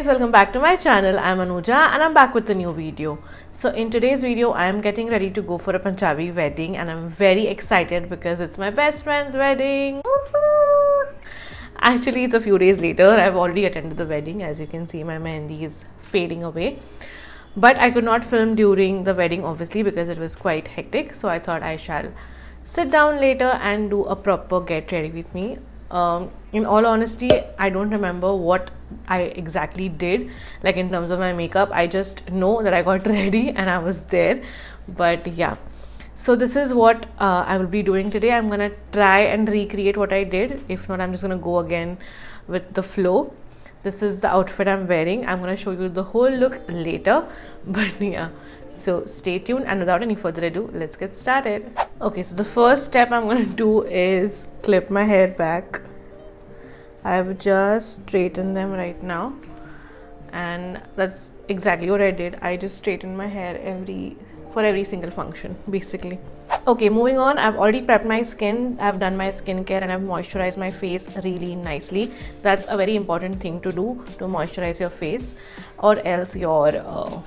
guys, welcome back to my channel. I'm Anuja and I'm back with a new video. So in today's video I am getting ready to go for a Punjabi wedding and I'm very excited because it's my best friend's wedding. Actually it's a few days later. I've already attended the wedding. As you can see, my mehendi is fading away, but I could not film during the wedding obviously because it was quite hectic, so I thought I shall sit down later and do a proper get ready with me. In all honesty, I don't remember what I exactly did, like in terms of my makeup. I just know that I got ready and I was there. But yeah, so this is what I will be doing today. I'm gonna try and recreate what I did. If not, I'm just gonna go again with the flow. This is the outfit I'm wearing. I'm gonna show you the whole look later, but yeah, so stay tuned, and without any further ado, let's get started. Okay, so the first step I'm gonna do is clip my hair back. I've just straightened them right now, and that's exactly what I did. I just straightened my hair for every single function basically. Okay, moving on. I've already prepped my skin. I've done my skincare and I've moisturized my face really nicely. That's a very important thing to do, to moisturize your face, or else your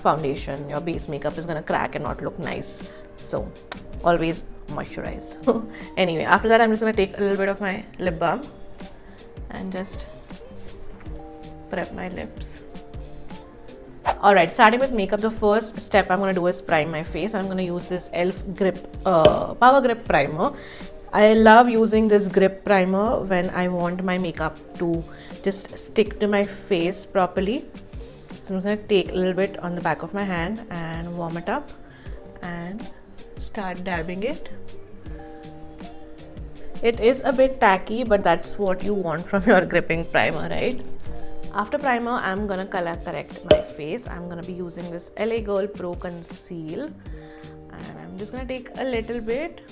foundation, your base makeup is gonna crack and not look nice. So always moisturize. Anyway, after that I'm just gonna take a little bit of my lip balm and just prep my lips. Alright, starting with makeup, the first step I'm going to do is prime my face. I'm going to use this e.l.f. Power Grip Primer. I love using this grip primer when I want my makeup to just stick to my face properly. So I'm just going to take a little bit on the back of my hand and warm it up and start dabbing it. It is a bit tacky, but that's what you want from your gripping primer, right? After primer, I'm gonna color correct my face. I'm gonna be using this L.A.Girl Pro Conceal, and I'm just gonna take a little bit.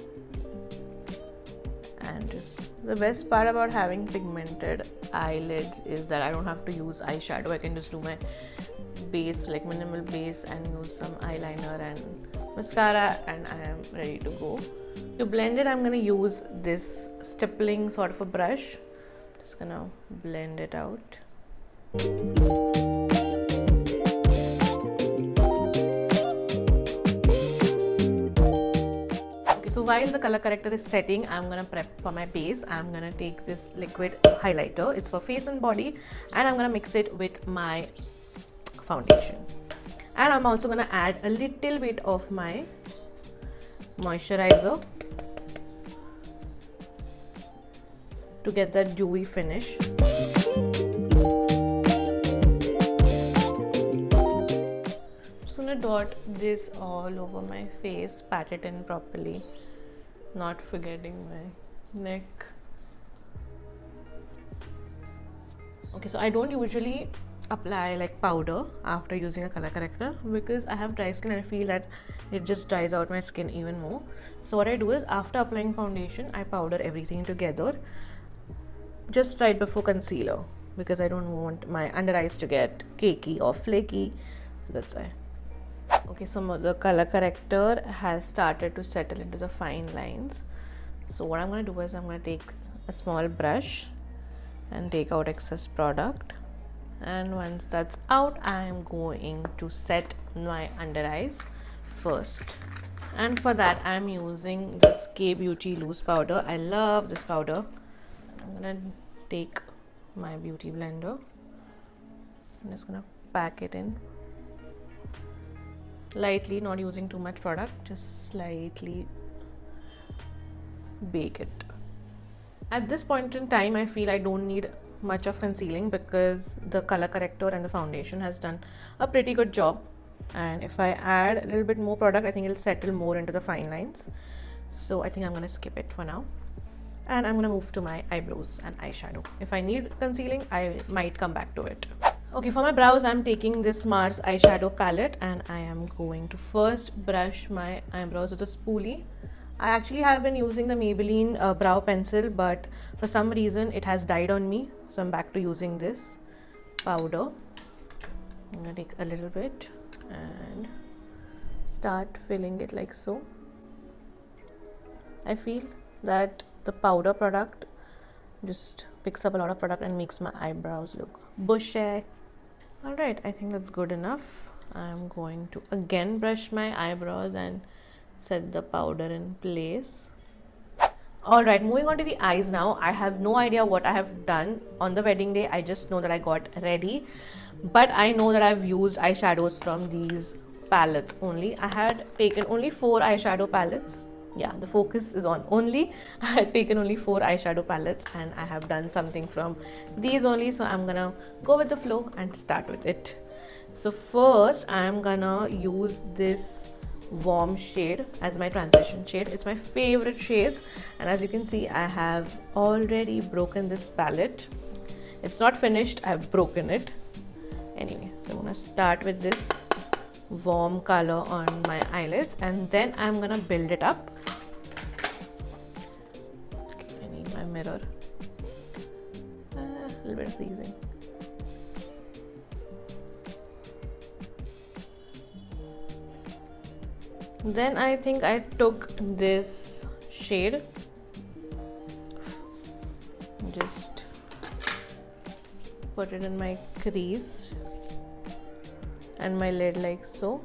And just the best part about having pigmented eyelids is that I don't have to use eyeshadow. I can just do my base, like minimal base, and use some eyeliner and mascara, and I am ready to go. To blend it, I'm gonna use this stippling sort of a brush. Just gonna blend it out. Okay, so while the color corrector is setting, I'm gonna prep for my base. I'm gonna take this liquid highlighter. It's for face and body, and I'm gonna mix it with my foundation. And I'm also gonna add a little bit of my moisturizer to get that dewy finish. I'm just gonna dot this all over my face, pat it in properly, not forgetting my neck. Okay, so I don't usually apply like powder after using a color corrector because I have dry skin and I feel that it just dries out my skin even more. So what I do is, after applying foundation, I powder everything together just right before concealer because I don't want my under eyes to get cakey or flaky, so that's why. Okay, so the color corrector has started to settle into the fine lines. So what I'm going to do is I'm going to take a small brush and take out excess product, and once that's out, I am going to set my under eyes first. And for that I'm using this K Beauty loose powder. I love this powder. I'm gonna take my beauty blender. I'm just gonna pack it in lightly, not using too much product, just slightly bake it. At this point in time, I feel I don't need much of concealing because the color corrector and the foundation has done a pretty good job, and if I add a little bit more product, I think it'll settle more into the fine lines. So I think I'm gonna skip it for now, and I'm gonna move to my eyebrows and eyeshadow. If I need concealing, I might come back to it. Okay, for my brows, I'm taking this Mars eyeshadow palette and I am going to first brush my eyebrows with a spoolie. I actually have been using the Maybelline brow pencil, but for some reason it has died on me, so I'm back to using this powder. I'm gonna take a little bit and start filling it like so. I feel that the powder product just picks up a lot of product and makes my eyebrows look bushy. Alright, I think that's good enough. I'm going to again brush my eyebrows and set the powder in place. Alright, moving on to the eyes now. I have no idea what I have done on the wedding day. I just know that I got ready. But I know that I've used eyeshadows from these palettes only. I had taken only 4 eyeshadow palettes. Yeah, the focus is on only. I had taken only 4 eyeshadow palettes and I have done something from these only. So I'm gonna go with the flow and start with it. So first I'm gonna use this warm shade as my transition shade. It's my favorite shades, and as you can see I have already broken this palette. It's not finished, I've broken it. Anyway, so I'm gonna start with this warm color on my eyelids and then I'm gonna build it up. Okay, I need my mirror. A little bit freezing. Then I think I took this shade, just put it in my crease and my lid like so.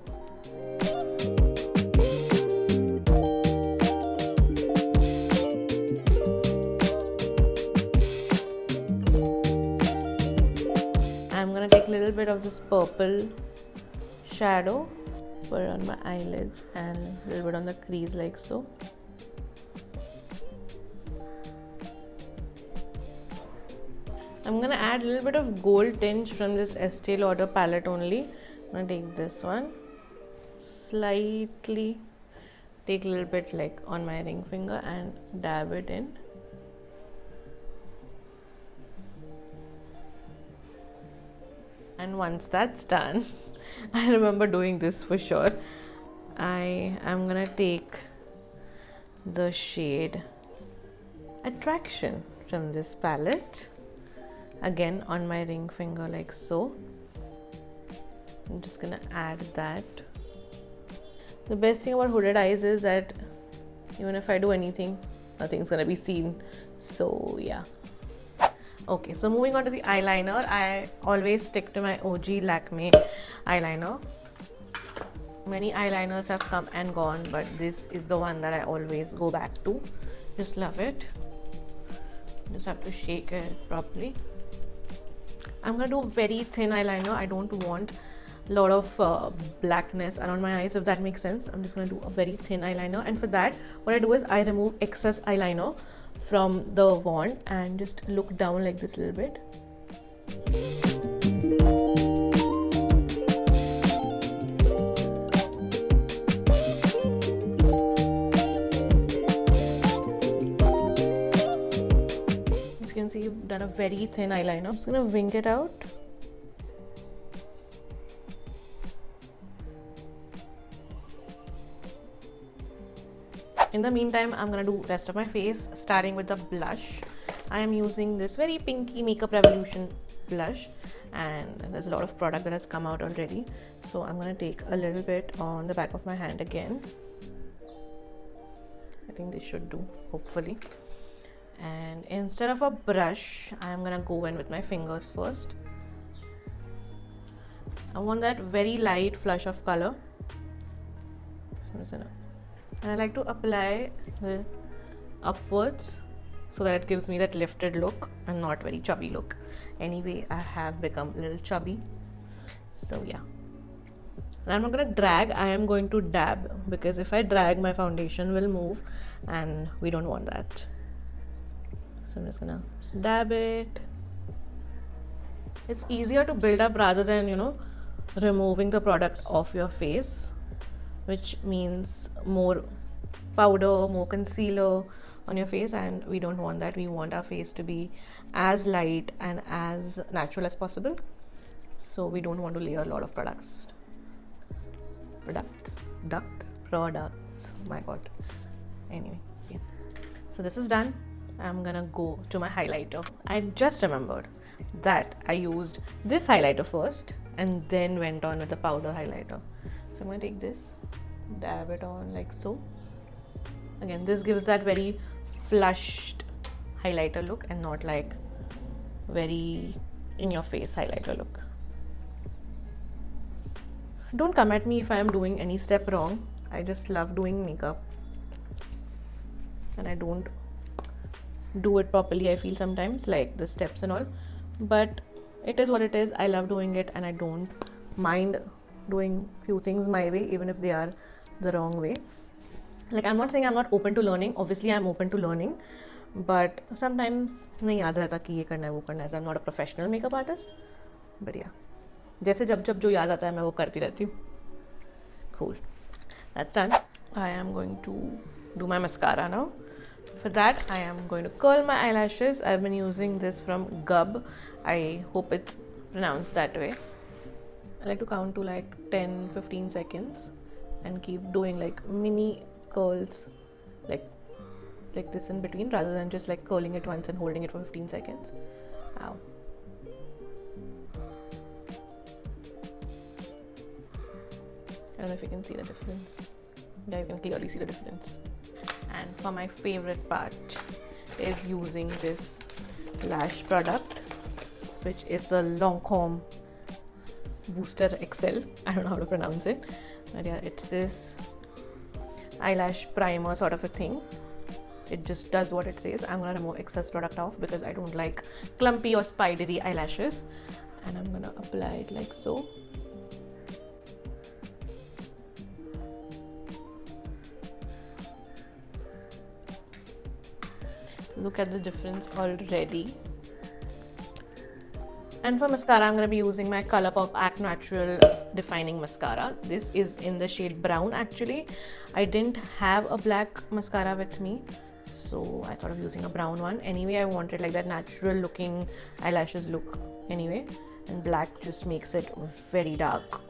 I'm gonna take a little bit of this purple shadow, put it on my eyelids and a little bit on the crease like so. I'm gonna add a little bit of gold tinge from this Estee Lauder palette only. I'm gonna take this one, slightly take a little bit like on my ring finger and dab it in. And once that's done, I remember doing this for sure. I am gonna take the shade Attraction from this palette, again on my ring finger like so. I'm just gonna add that. The best thing about hooded eyes is that even if I do anything, nothing's gonna be seen. So yeah. Okay, so moving on to the eyeliner. I always stick to my OG Lakme eyeliner. Many eyeliners have come and gone, but this is the one that I always go back to. Just love it. Just have to shake it properly. I'm gonna do a very thin eyeliner. I don't want a lot of blackness around my eyes, if that makes sense. I'm just gonna do a very thin eyeliner, and for that what I do is I remove excess eyeliner from the wand and just look down like this a little bit. As you can see, you've done a very thin eyeliner. I'm just gonna wing it out. In the meantime, I'm gonna do rest of my face, starting with the blush. I am using this very pinky Makeup Revolution blush, and there's a lot of product that has come out already. So I'm gonna take a little bit on the back of my hand again. I think this should do, hopefully. And instead of a brush, I'm gonna go in with my fingers first. I want that very light flush of color. So I'm just gonna, and I like to apply the upwards so that it gives me that lifted look and not very chubby look. Anyway, I have become a little chubby, so yeah. And I'm not gonna drag, I am going to dab, because if I drag, my foundation will move and we don't want that. So I'm just gonna dab it. It's easier to build up rather than, you know, removing the product off your face, which means more powder, more concealer on your face, and we don't want that. We want our face to be as light and as natural as possible. So we don't want to layer a lot of products. My god. Anyway, yeah. So this is done. I'm gonna go to my highlighter. I just remembered that I used this highlighter first and then went on with the powder highlighter. So I'm gonna take this, dab it on like so. Again, this gives that very flushed highlighter look and not like very in your face highlighter look. Don't come at me if I am doing any step wrong. I just love doing makeup and I don't do it properly, I feel sometimes, like the steps and all, but it is what it is. I love doing it and I don't mind doing few things my way, even if they are the wrong way. Like, I'm not saying I'm not open to learning. Obviously I'm open to learning, but sometimes nahi yaad rehta ki ye karna hai wo karna hai, as I'm not a professional makeup artist. But yeah, जैसे जब जब जो याद आता है मैं वो करती रहती हूँ. Cool, that's done. I am going to do my mascara now. For that, I am going to curl my eyelashes. I've been using this from GUBB. I hope it's pronounced that way. I like to count to like 10-15 seconds and keep doing like mini curls like this in between, rather than just like curling it once and holding it for 15 seconds. Ow. I don't know if you can see the difference. Yeah, you can clearly see the difference. And for my favorite part is using this lash product, which is the Lancome Booster XL. I don't know how to pronounce it, but yeah, it's this eyelash primer sort of a thing. It just does what it says. I'm gonna remove excess product off because I don't like clumpy or spidery eyelashes, and I'm gonna apply it like so. Look at the difference already. And for mascara, I'm going to be using my ColourPop Act Natural Defining Mascara. This is in the shade brown actually. I didn't have a black mascara with me, so I thought of using a brown one. Anyway, I wanted like that natural looking eyelashes look anyway, and black just makes it very dark.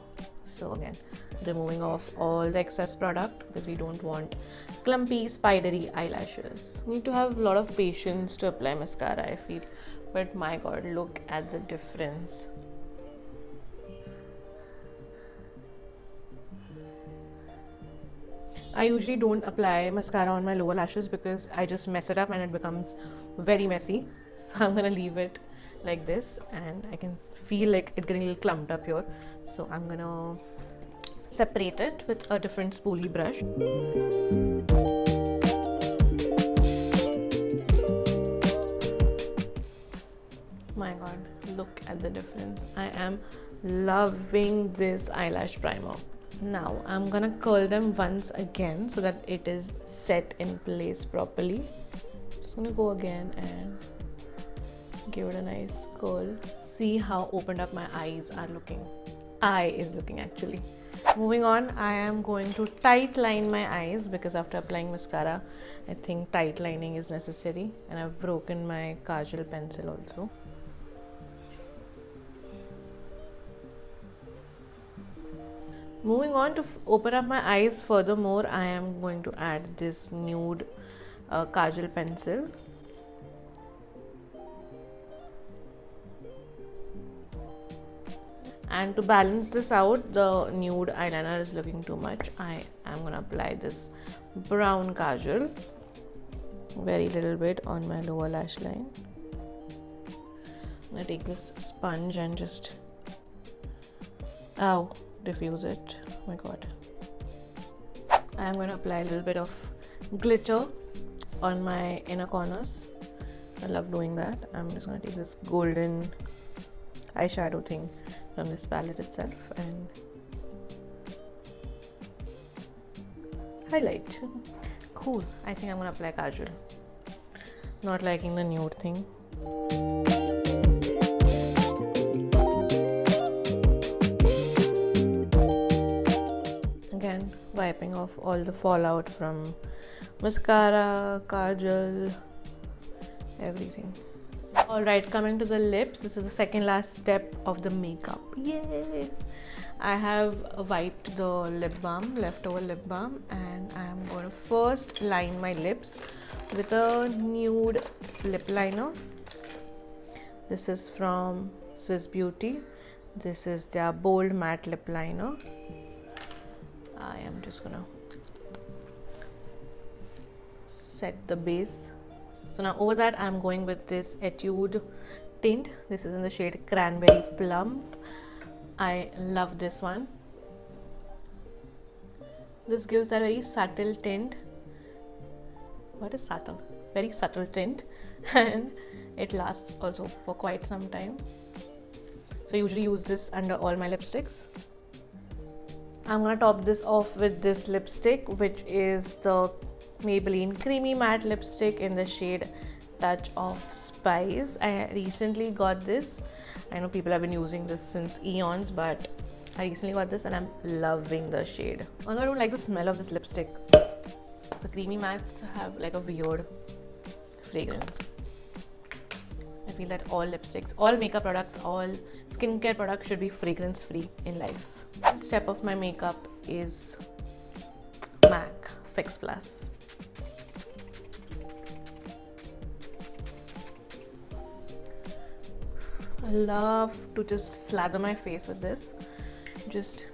So again, removing off all the excess product because we don't want clumpy, spidery eyelashes. Need to have a lot of patience to apply mascara, I feel. But my god, look at the difference. I usually don't apply mascara on my lower lashes because I just mess it up and it becomes very messy. So I'm gonna leave it like this, and I can feel like it getting a little clumped up here. So I'm gonna separate it with a different spoolie brush. My god, look at the difference. I am loving this eyelash primer. Now I'm gonna curl them once again so that it is set in place properly. Just gonna go again and give it a nice curl. See how opened up my eyes are looking. Eye is looking actually. Moving on, I am going to tight line my eyes because after applying mascara, I think tight lining is necessary, and I've broken my Kajal pencil also. Moving on to open up my eyes furthermore, I am going to add this nude Kajal pencil. And to balance this out, the nude eyeliner is looking too much. I am going to apply this brown Kajal, very little bit on my lower lash line. I'm going to take this sponge and just, diffuse it. Oh my god. I am going to apply a little bit of glitter on my inner corners. I love doing that. I'm just going to take this golden eyeshadow thing from this palette itself and highlight. Cool. I think I'm gonna apply Kajal. Not liking the nude thing. Again, wiping off all the fallout from mascara, Kajal, everything. Alright, coming to the lips, this is the second last step of the makeup. Yay! I have wiped the lip balm, leftover lip balm, and I am going to first line my lips with a nude lip liner. This is from Swiss Beauty. This is their bold matte lip liner. I am just gonna set the base. So now over that I'm going with this Etude tint. This is in the shade Cranberry Plum. I love this one. This gives a very subtle tint. What is subtle? Very subtle tint, and it lasts also for quite some time. So I usually use this under all my lipsticks. I'm gonna top this off with this lipstick, which is the Maybelline Creamy Matte Lipstick in the shade Touch of Spice. I recently got this. I know people have been using this since eons, but I recently got this and I'm loving the shade. Although I don't like the smell of this lipstick. The creamy mattes have like a weird fragrance. I feel that all lipsticks, all makeup products, all skincare products should be fragrance free in life. Next step of my makeup is MAC Fix Plus. I love to just slather my face with this. Just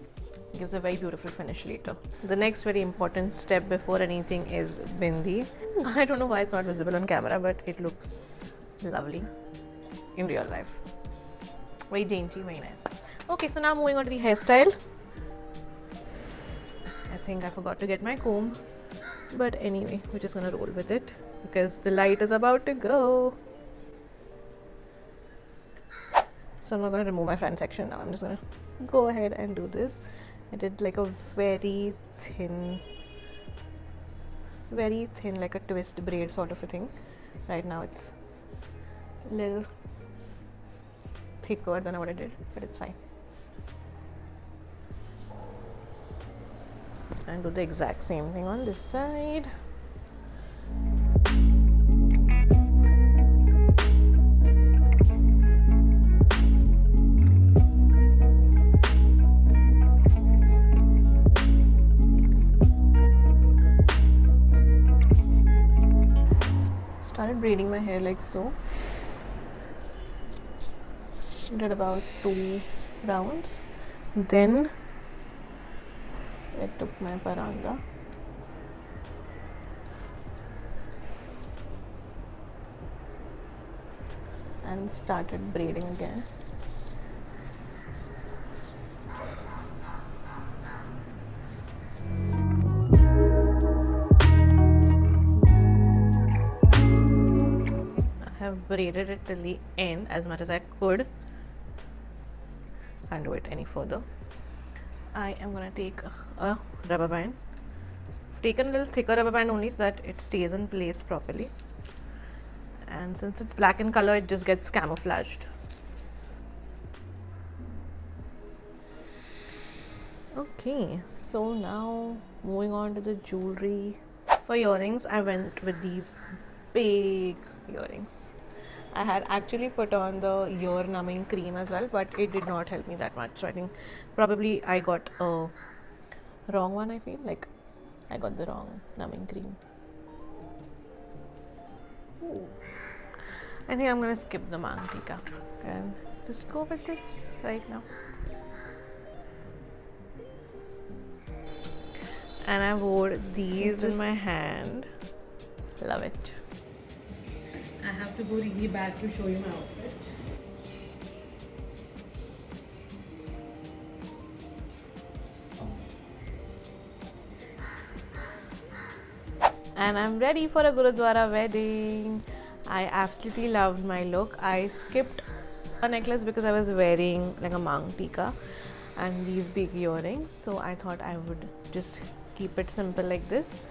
gives a very beautiful finish later. The next very important step before anything is bindi. I don't know why it's not visible on camera, but it looks lovely in real life. Very dainty, very nice. Okay, so now moving on to the hairstyle. I think I forgot to get my comb, but anyway, we're just gonna roll with it because the light is about to go. So I'm not gonna remove my front section now. I'm just gonna go ahead and do this. I did like a very thin, like a twist braid sort of a thing. Right now it's a little thicker than what I did, but it's fine. And do the exact same thing on this side. Started braiding my hair like so. Did about 2 rounds. Then I took my paranga and started braiding again. I have braided it till the end as much as I could. Can't do it any further. I am gonna take a rubber band. I've taken a little thicker rubber band only so that it stays in place properly. And since it's black in color, it just gets camouflaged. Okay, so now moving on to the jewelry. For earrings, I went with these big earrings. I had actually put on the ear numbing cream as well, but it did not help me that much. So I think probably I got a wrong one. I feel like I got the wrong numbing cream. Ooh. I think I'm gonna skip the mantika and just go with this right now. And I wore these in my hand. Love it. I have to go really bad to show you my outfit. And I'm ready for a Gurudwara wedding. I absolutely loved my look. I skipped a necklace because I was wearing like a mantika and these big earrings. So I thought I would just keep it simple like this.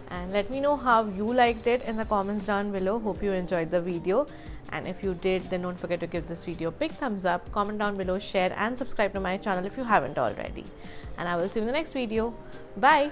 And let me know how you liked it in the comments down below. Hope you enjoyed the video, and if you did, then don't forget to give this video a big thumbs up, comment down below, share and subscribe to my channel if you haven't already. And I will see you in the next video. Bye.